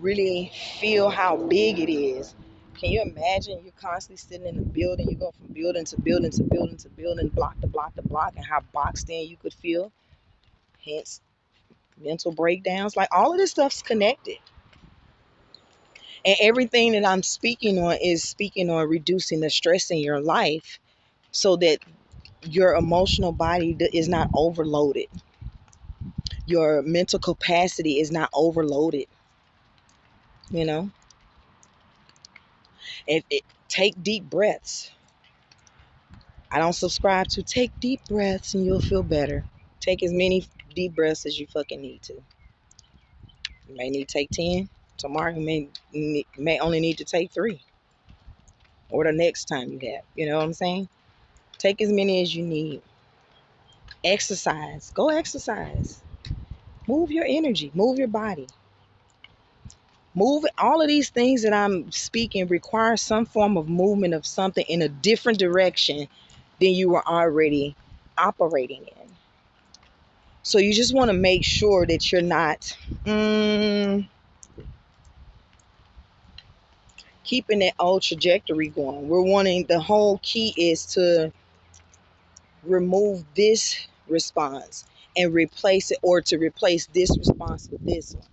really feel how big it is. Can you imagine you're constantly sitting in a building, you go from building to building to building to building, block to block to block, and how boxed in you could feel? Hence mental breakdowns. Like all of this stuff's connected. And everything that I'm speaking on is speaking on reducing the stress in your life so that your emotional body is not overloaded. Your mental capacity is not overloaded. You know, take deep breaths. I don't subscribe to take deep breaths and you'll feel better. Take as many deep breaths as you fucking need to. You may need to take 10. Tomorrow you may only need to take 3. Or the next time you have. You know what I'm saying? Take as many as you need. Exercise. Go exercise. Move your energy. Move your body. Move. All of these things that I'm speaking require some form of movement of something in a different direction than you were already operating in. So you just want to make sure that you're not keeping that old trajectory going. We're wanting, the whole key is to remove this response and replace it, or to replace this response with this one.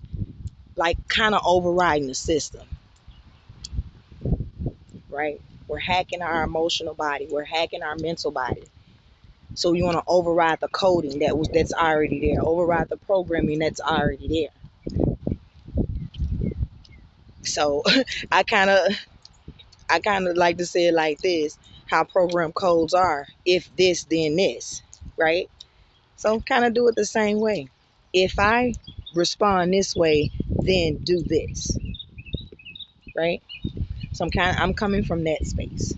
Like kind of overriding the system, right? We're hacking our emotional body. We're hacking our mental body. So you want to override the coding that's already there. Override the programming that's already there. So I kind of I kind of like to say it like this: how program codes are. If this, then this, right? So kind of do it the same way. If I respond this way, then do this, right? So I'm coming from that space.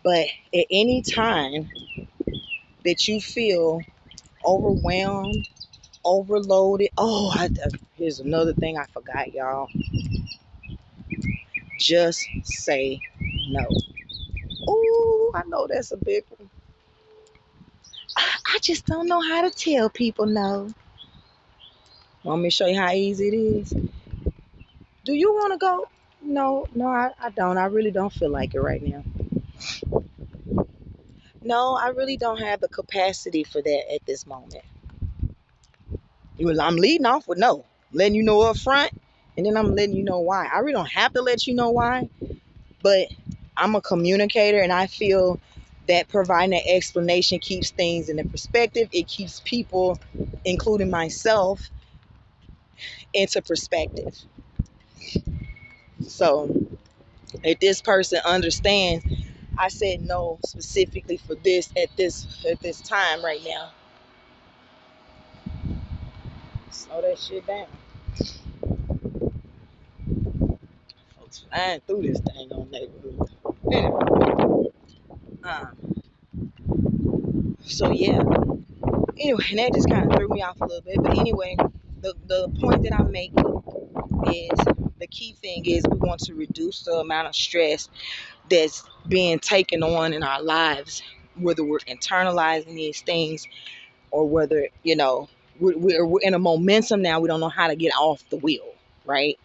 But at any time that you feel overwhelmed, overloaded, here's another thing I forgot, y'all. Just say no. Oh, I know that's a big one. I just don't know how to tell people no. Want me to show you how easy it is? Do you want to go? No, no, I don't. I really don't feel like it right now. No, I really don't have the capacity for that at this moment. I'm leading off with no, letting you know up front, and then I'm letting you know why. I really don't have to let you know why, but I'm a communicator, and I feel that providing an explanation keeps things in the perspective. It keeps people, including myself, into perspective. So if this person understands, I said no specifically for this at this time right now. Slow that shit down. Folks flying through this thing on neighborhood. Anyway, so yeah. Anyway, and that just kind of threw me off a little bit. But anyway, the point that I'm making is the key thing is we want to reduce the amount of stress that's being taken on in our lives, whether we're internalizing these things or whether, we're in a momentum now. We don't know how to get off the wheel, right?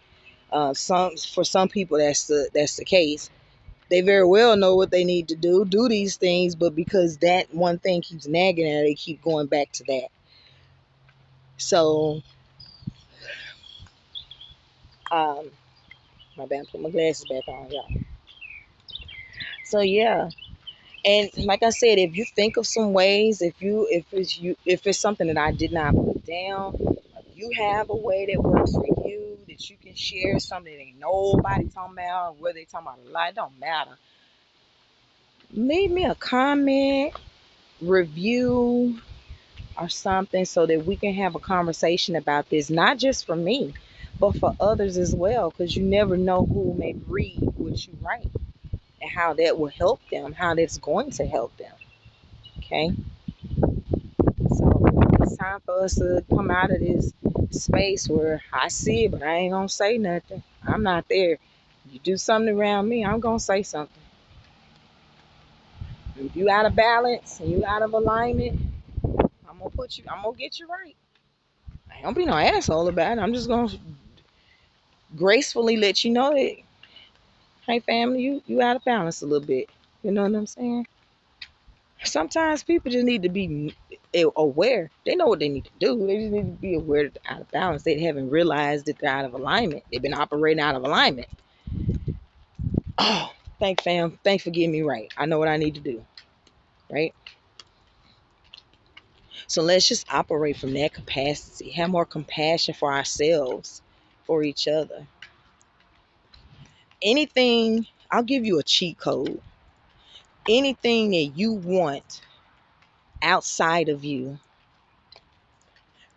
For some people, that's the case. They very well know what they need to do these things, but because that one thing keeps nagging at it, they keep going back to that. So, my bad, put my glasses back on, y'all. So yeah, and like I said, if you think of some ways, if it's something that I did not put down, if you have a way that works for you, that you can share something that ain't nobody talking about, whether they talking about a lie, it don't matter. Leave me a comment, review, or something so that we can have a conversation about this, not just for me, but for others as well, because you never know who may read what you write and how that will help them, how that's going to help them. Okay, so it's time for us to come out of this space where I see it, but I ain't gonna say nothing. I'm not there. You do something around me, I'm gonna say something. If you out of balance and you out of alignment, I'm gonna get you right. I ain't gonna be no asshole about it. I'm just gonna gracefully let you know that, hey family, you out of balance a little bit. You know what I'm saying? Sometimes people just need to be aware. They know what they need to do. They just need to be aware that they're out of balance. They haven't realized that they're out of alignment. They've been operating out of alignment. Oh, thank fam. Thanks for getting me right. I know what I need to do. Right? So let's just operate from that capacity. Have more compassion for ourselves, for each other. Anything, I'll give you a cheat code. Anything that you want outside of you,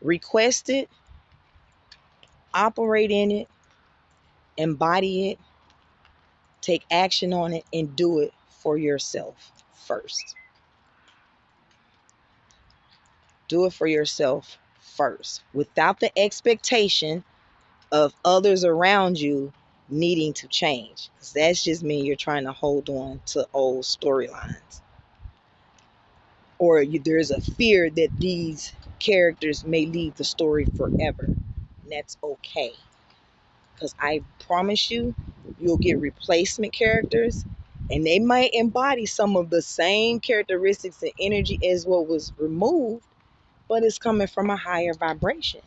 request it, operate in it, embody it, take action on it, and do it for yourself first. Do it for yourself first without the expectation of others around you needing to change. Because that's just mean you're trying to hold on to old storylines. Or there's a fear that these characters may leave the story forever. And that's okay. Because I promise you, you'll get replacement characters and they might embody some of the same characteristics and energy as what was removed, but it's coming from a higher vibration.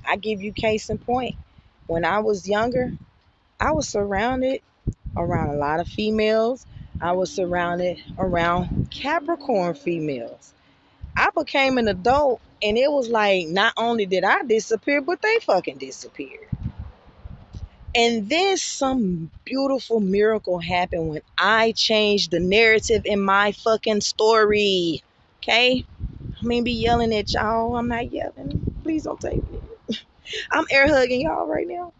I give you case in point. When I was younger, I was surrounded around a lot of females. I was surrounded around Capricorn females. I became an adult and it was like not only did I disappear, but they fucking disappeared. And then some beautiful miracle happened when I changed the narrative in my fucking story. Okay? I mean, be yelling at y'all. I'm not yelling. Please don't take it. I'm air hugging y'all right now.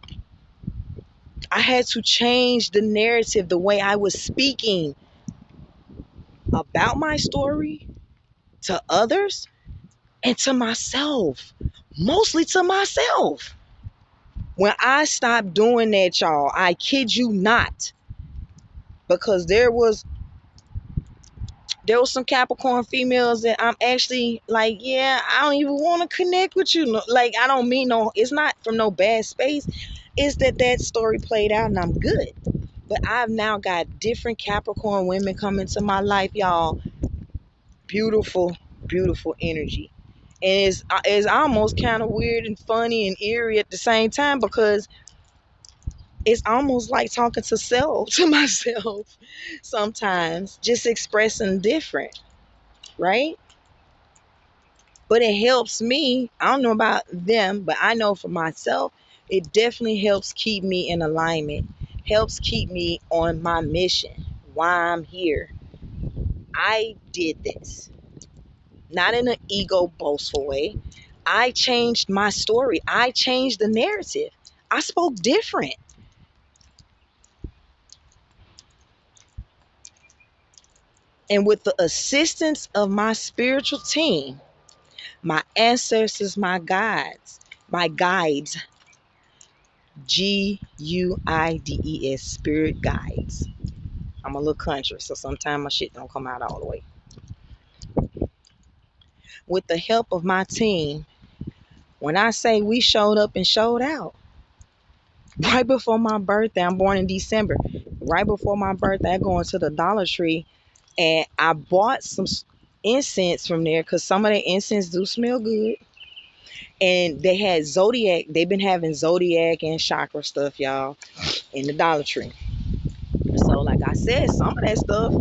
I had to change the narrative, the way I was speaking about my story to others and to myself. Mostly to myself. When I stopped doing that, y'all, I kid you not, because there was some Capricorn females that I'm actually like, yeah, I don't even want to connect with you. Like, I don't mean no, it's not from no bad space. It's that story played out and I'm good. But I've now got different Capricorn women coming to my life, y'all. Beautiful, beautiful energy. And it's almost kind of weird and funny and eerie at the same time, because it's almost like talking to myself sometimes, just expressing different, right? But it helps me. I don't know about them, but I know for myself, it definitely helps keep me in alignment, helps keep me on my mission, why I'm here. I did this, not in an ego boastful way. I changed my story, I changed the narrative, I spoke different. And with the assistance of my spiritual team, my ancestors, my guides, Guides, spirit guides. I'm a little country, so sometimes my shit don't come out all the way. With the help of my team, when I say we showed up and showed out, right before my birthday, I'm born in December. Right before my birthday, I go into the Dollar Tree and I bought some incense from there because some of the incense do smell good. And they had Zodiac. They've been having Zodiac and chakra stuff, y'all, in the Dollar Tree. So, like I said, some of that stuff,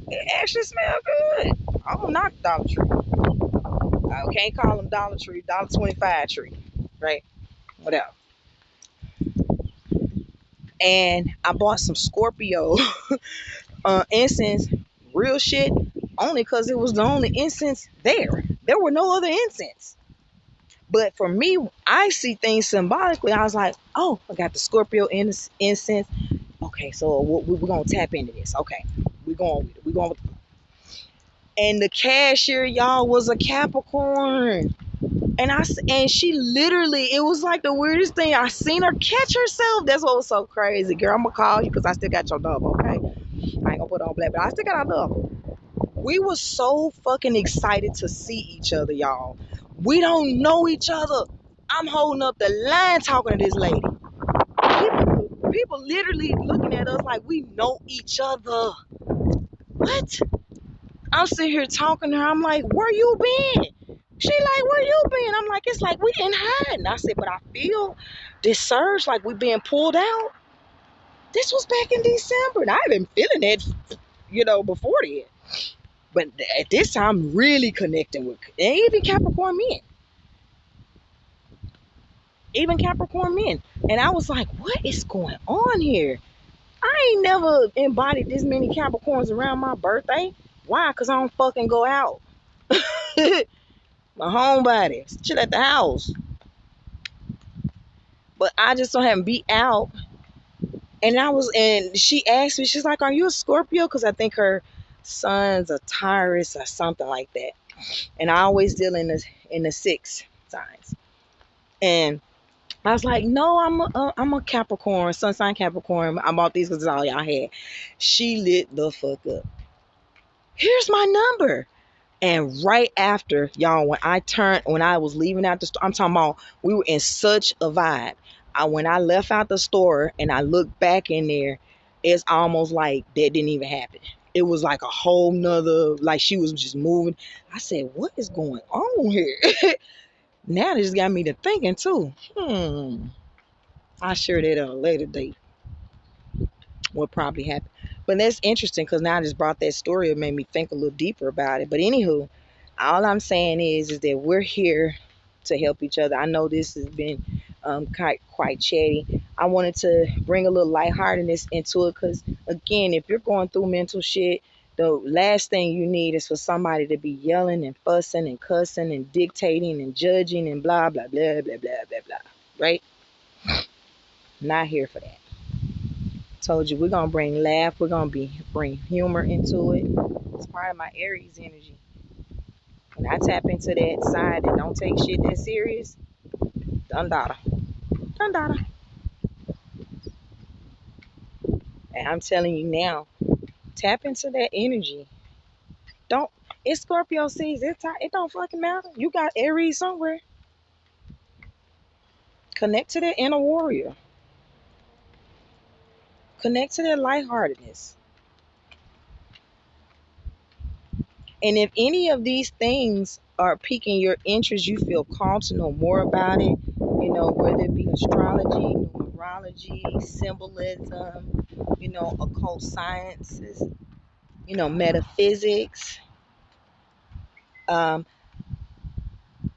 it actually smell good. I don't knock Dollar Tree. I can't call them Dollar Tree, $1.25 tree, right? Whatever. And I bought some Scorpio incense, real shit, only because it was the only incense there. There were no other incense. But for me, I see things symbolically. I was like, oh, I got the Scorpio incense. Okay, so we're going to tap into this. Okay, we're going with it. We're going with it. And the cashier, y'all, was a Capricorn. And she literally, it was like the weirdest thing. I seen her catch herself. That's what was so crazy. Girl, I'm going to call you because I still got your number, okay? I ain't going to put on black, but I still got love her. We were so fucking excited to see each other, y'all. We don't know each other. I'm holding up the line talking to this lady. People literally looking at us like we know each other. What? I'm sitting here talking to her. I'm like, where you been? She like, where you been? I'm like, it's like we in hiding. I said, but I feel this surge like we being pulled out. This was back in December, and I've been feeling it, before then. But at this time, really connecting with, and even Capricorn men. And I was like, what is going on here? I ain't never embodied this many Capricorns around my birthday. Why? Because I don't fucking go out. My homebody, chill at the house. But I just don't have to be out. And she asked me, she's like, are you a Scorpio? Because I think her son's a Taurus or something like that. And I always deal in the six signs. And I was like, no, I'm a Capricorn, sun sign Capricorn. I bought these because it's all y'all had. She lit the fuck up. Here's my number. And right after, y'all, when I was leaving out the store, I'm talking about we were in such a vibe. When I left out the store and I looked back in there, it's almost like that didn't even happen. It was like a whole nother, like she was just moving. I said, what is going on here? Now this got me to thinking too. I'll share that on a later date. What probably happened. But that's interesting because now I just brought that story. It made me think a little deeper about it. But anywho, all I'm saying is that we're here to help each other. I know this has been quite chatty. I wanted to bring a little lightheartedness into it because, again, if you're going through mental shit, the last thing you need is for somebody to be yelling and fussing and cussing and dictating and judging and blah, blah, blah, blah, blah, blah, blah. Right? Not here for that. Told you we're gonna bring laugh. We're gonna bring humor into it. It's part of my Aries energy. When I tap into that side that don't take shit that serious, done dada, done dada. And I'm telling you now, tap into that energy. Don't. It's Scorpio season. It don't fucking matter. You got Aries somewhere. Connect to that inner warrior. Connect to that lightheartedness. And if any of these things are piquing your interest, you feel called to know more about it, whether it be astrology, numerology, symbolism, occult sciences, metaphysics, um,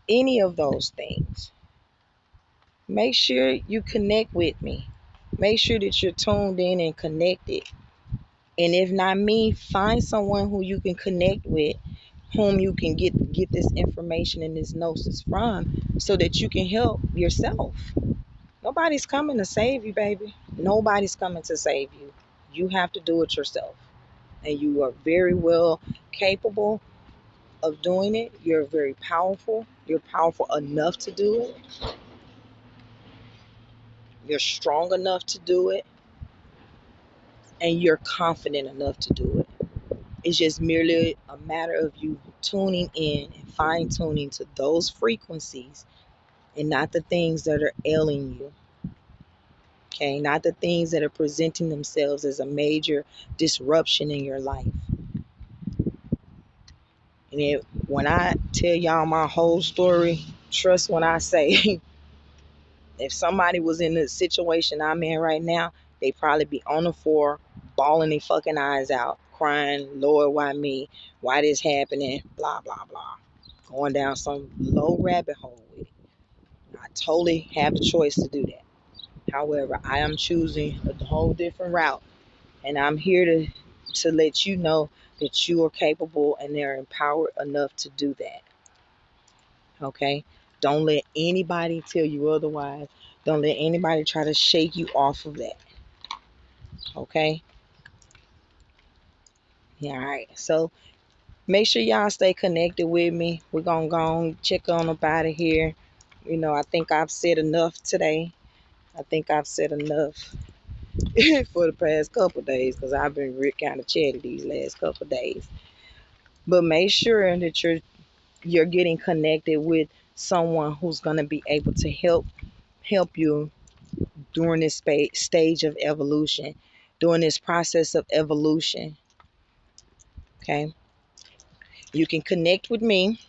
any of those things, make sure you connect with me. Make sure that you're tuned in and connected. And if not me, find someone who you can connect with, whom you can get this information and this gnosis from, so that you can help yourself. Nobody's coming to save you, baby. Nobody's coming to save you. You have to do it yourself. And you are very well capable of doing it. You're very powerful. You're powerful enough to do it. You're strong enough to do it. And you're confident enough to do it. It's just merely a matter of you tuning in and fine tuning to those frequencies and not the things that are ailing you. Okay, not the things that are presenting themselves as a major disruption in your life. And when I tell y'all my whole story, trust when I say, if somebody was in the situation I'm in right now, they probably be on the floor, bawling their fucking eyes out, crying, Lord, why me? Why this happening? Blah, blah, blah. Going down some low rabbit hole with it. I totally have the choice to do that. However, I am choosing a whole different route. And I'm here to let you know that you are capable and they're empowered enough to do that. Okay? Don't let anybody tell you otherwise. Don't let anybody try to shake you off of that. Okay? Yeah, all right. So make sure y'all stay connected with me. We're gonna go and check on up out of here. I think I've said enough today. I think I've said enough. for the past couple days because I've been kind of chatty these last couple days. But make sure that you're getting connected with someone who's going to be able to help you during this stage of evolution, during this process of evolution. Okay, you can connect with me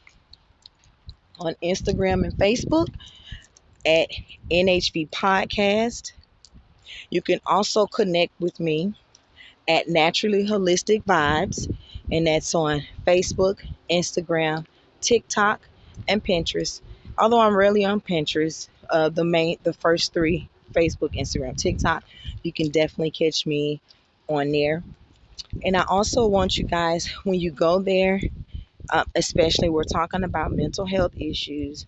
on Instagram and Facebook at NHV Podcast. You can also connect with me at Naturally Holistic Vibes, and that's on Facebook, Instagram, TikTok, and Pinterest. Although I'm rarely on Pinterest, the first three, Facebook, Instagram, TikTok, you can definitely catch me on there. And I also want you guys, when you go there, especially we're talking about mental health issues.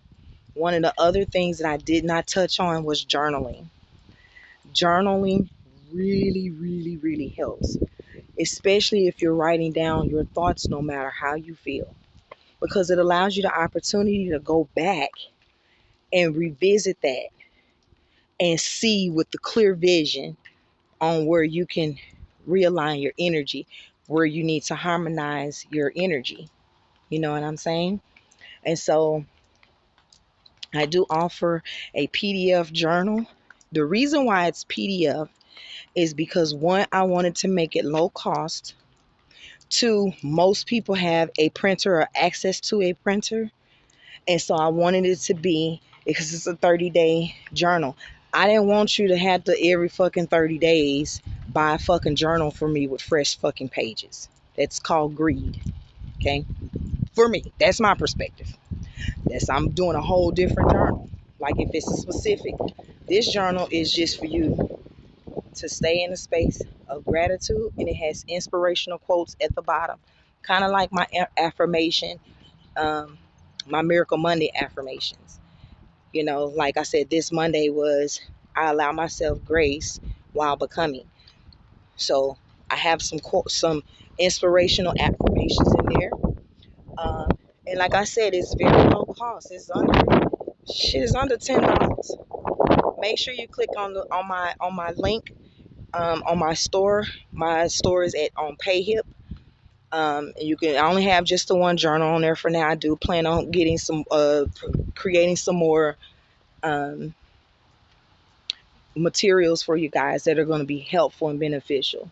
One of the other things that I did not touch on was journaling. Journaling really, really, really helps, especially if you're writing down your thoughts no matter how you feel, because it allows you the opportunity to go back and revisit that and see with the clear vision on where you can realign your energy, where you need to harmonize your energy. You know what I'm saying? And so I do offer a PDF journal. The reason why it's PDF is because one, I wanted to make it low cost. Two, most people have a printer or access to a printer. And so I wanted it to be, because it's a 30-day journal. I didn't want you to have to every fucking 30 days buy a fucking journal for me with fresh fucking pages. That's called greed. Okay? For me, that's my perspective. I'm doing a whole different journal. Like if it's a specific, this journal is just for you to stay in a space of gratitude, and it has inspirational quotes at the bottom, kind of like my affirmation, um, my Miracle Monday affirmations. You know, like I said, this Monday was I allow myself grace while becoming. So I have some some inspirational affirmations in there. Um, and like I said, it's very low cost. It's under shit is under $10. Make sure you click on my link on my store. My store is at on PayHip. You can I only have just the one journal on there for now. I do plan on getting some creating some more um, materials for you guys that are going to be helpful and beneficial.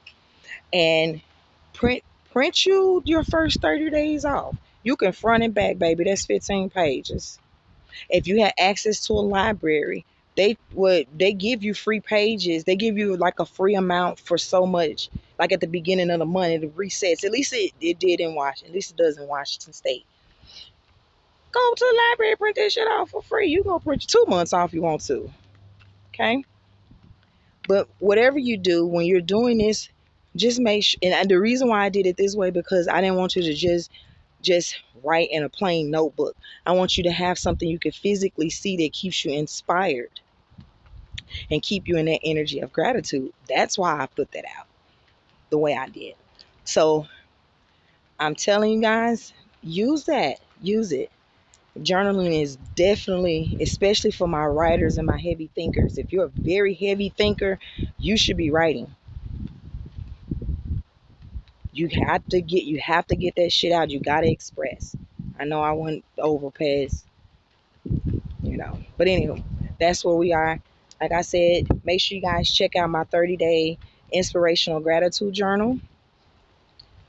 And print print you your first 30 days off. You can front and back, baby. That's 15 pages. If you have access to a library, they give you free pages. They give you like a free amount for so much. Like at the beginning of the month, it resets. At least it did in Washington. At least it does in Washington State. Go to the library, print that shit off for free. You gonna print 2 months off if you want to. Okay. But whatever you do when you're doing this, just make sure. And the reason why I did it this way because I didn't want you to just write in a plain notebook. I want you to have something you can physically see that keeps you inspired and keep you in that energy of gratitude. That's why I put that out the way I did. So I'm telling you guys, use that. Use it. Journaling is definitely, especially for my writers and my heavy thinkers. If you're a very heavy thinker, you should be writing. You have to get that shit out. You gotta express. I know I went over past, But anyway, that's where we are. Like I said, make sure you guys check out my 30-day inspirational gratitude journal.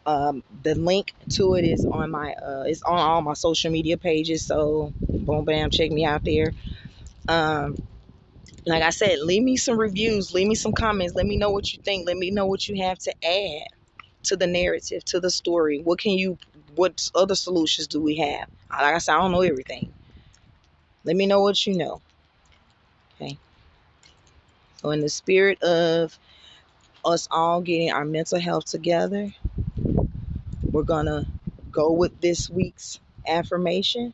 The link to it is on my it's on all my social media pages. So boom bam, check me out there. Um, like I said, leave me some reviews, leave me some comments, let me know what you think, let me know what you have to add to the narrative, to the story. What other solutions do we have? Like I said, I don't know everything. Let me know what you know. Okay. So in the spirit of us all getting our mental health together, we're gonna go with this week's affirmation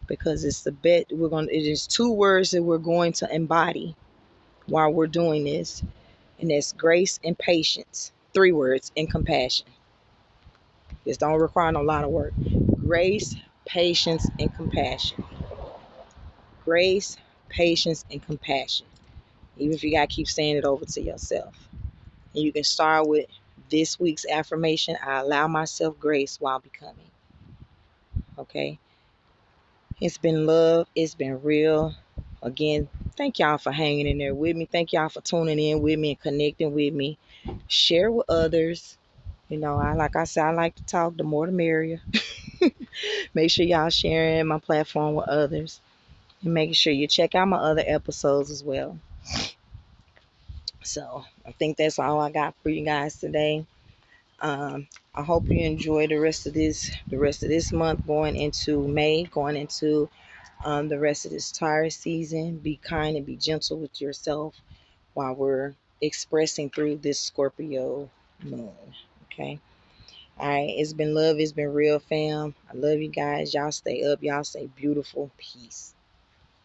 because it's the bet it is two words that we're going to embody while we're doing this, and that's grace and patience. Three words, and compassion. This don't require a lot of work. Grace, patience, and compassion. Grace, patience, and compassion. even if you got to keep saying it over to yourself. And you can start with this week's affirmation: I allow myself grace while becoming. Okay. It's been love. It's been real. Again, thank y'all for hanging in there with me. Thank y'all for tuning in with me and connecting with me. Share with others. You know, like I said, I like to talk. The more the merrier. Make sure y'all sharing my platform with others. And making sure you check out my other episodes as well. So I think that's all I got for you guys today. I hope you enjoy the rest of this month, going into May, going into the rest of this Taurus season. Be kind and be gentle with yourself while we're expressing through this Scorpio moon. Okay. All right. It's been love. It's been real, fam. I love you guys. Y'all stay up. Y'all stay beautiful. Peace.